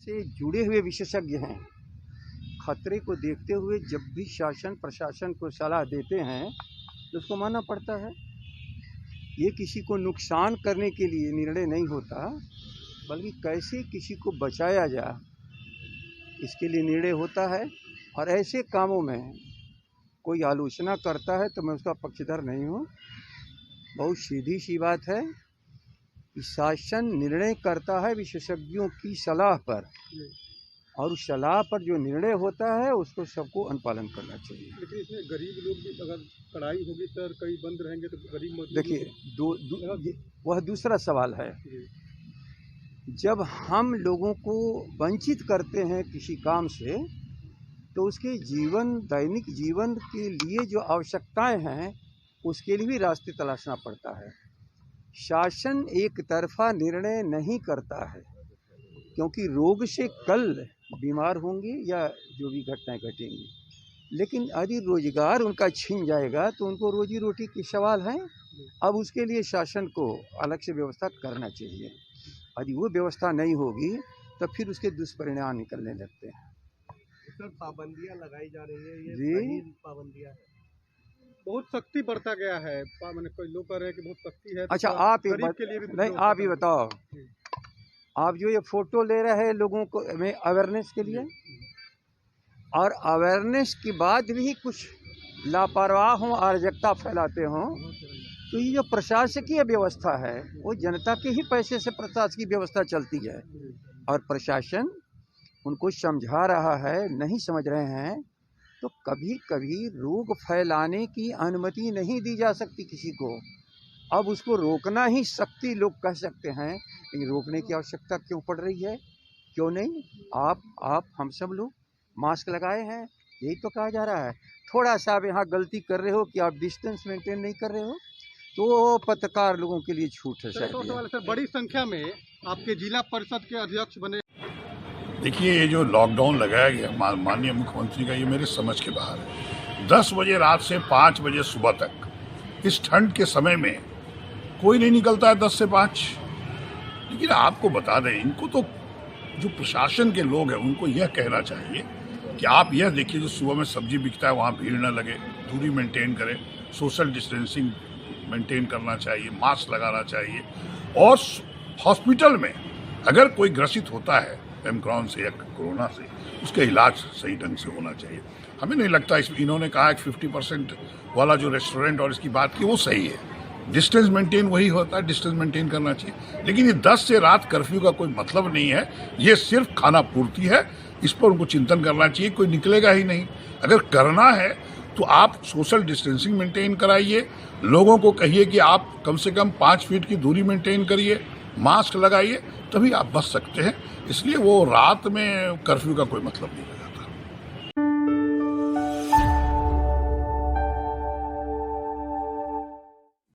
से जुड़े हुए विशेषज्ञ हैं। खतरे को देखते हुए जब भी शासन प्रशासन को सलाह देते हैं तो उसको मानना पड़ता है। ये किसी को नुकसान करने के लिए निर्णय नहीं होता, बल्कि कैसे किसी को बचाया जाए इसके लिए निर्णय होता है। और ऐसे कामों में कोई आलोचना करता है तो मैं उसका पक्षधर नहीं हूँ। बहुत सीधी सी बात है कि शासन निर्णय करता है विशेषज्ञों की सलाह पर, और उस सलाह पर जो निर्णय होता है उसको सबको अनुपालन करना चाहिए। लेकिन इसमें गरीब लोग भी, अगर कड़ाई होगी सर, कई बंद रहेंगे तो गरीब मजदूर, देखिए वह दूसरा सवाल है। जब हम लोगों को वंचित करते हैं किसी काम से, तो उसके दैनिक जीवन के लिए जो आवश्यकताएं हैं उसके लिए भी रास्ते तलाशना पड़ता है। शासन एक तरफा निर्णय नहीं करता है, क्योंकि रोग से कल बीमार होंगे या जो भी घटनाएं घटेंगी, लेकिन यदि रोजगार उनका छीन जाएगा तो उनको रोजी रोटी के सवाल हैं। अब उसके लिए शासन को अलग से व्यवस्था करना चाहिए। यदि वो व्यवस्था नहीं होगी तो फिर उसके दुष्परिणाम निकलने लगते हैं। सर, पाबंदियां लगाई जा रही है, ये जी सही पाबंदियां है? बहुत सख्ती बरता गया है, मैंने कोई लोग कह रहे हैं कि बहुत सख्ती है। अच्छा, आप ही बताओ, आप जो ये फोटो ले रहे हैं लोगों को में अवेयरनेस के लिए, और अवेयरनेस के बाद भी कुछ लापरवाह हों, अराजकता फैलाते हों, तो ये जो प्रशासकीय व्यवस्था है वो जनता के ही पैसे से प्रशासकीय व्यवस्था चलती है, और प्रशासन उनको समझा रहा है, नहीं समझ रहे हैं तो कभी कभी रोग फैलाने की अनुमति नहीं दी जा सकती किसी को। अब उसको रोकना ही सख्ती लोग कह सकते हैं, लेकिन रोकने की आवश्यकता क्यों पड़ रही है? क्यों नहीं? आप हम सब लोग मास्क लगाए हैं, यही तो कहा जा रहा है। थोड़ा सा आप यहाँ गलती कर रहे हो कि आप डिस्टेंस मेंटेन नहीं कर रहे हो, तो पत्रकार लोगों के लिए छूट है। सर, बड़ी संख्या में आपके जिला परिषद के अध्यक्ष बने। देखिए, ये जो लॉकडाउन लगाया गया माननीय मुख्यमंत्री का, ये मेरे समझ के बाहर है। 10 बजे रात से 5 बजे सुबह तक इस ठंड के समय में कोई नहीं निकलता है 10 से 5। लेकिन आपको बता दें, इनको तो जो प्रशासन के लोग हैं उनको यह कहना चाहिए कि आप यह देखिए, जो सुबह में सब्जी बिकता है वहाँ भीड़ न लगे, दूरी मेंटेन करें, सोशल डिस्टेंसिंग मेंटेन करना चाहिए, मास्क लगाना चाहिए। और हॉस्पिटल में अगर कोई ग्रसित होता है ओमिक्रॉन से या कोरोना से, उसका इलाज सही ढंग से होना चाहिए। हमें नहीं लगता इन्होंने कहा कि 50% वाला जो रेस्टोरेंट और इसकी बात की वो सही है। डिस्टेंस मेंटेन वही होता है, डिस्टेंस मेंटेन करना चाहिए। लेकिन ये 10 से रात कर्फ्यू का कोई मतलब नहीं है, ये सिर्फ खाना पूर्ति है। इस पर उनको चिंतन करना चाहिए, कोई निकलेगा ही नहीं। अगर करना है तो आप सोशल डिस्टेंसिंग मेंटेन कराइए, लोगों को कहिए कि आप कम से कम 5 फीट की दूरी मेंटेन करिए, मास्क लगाइए, तभी आप बच सकते हैं। इसलिए वो रात में कर्फ्यू का कोई मतलब नहीं है।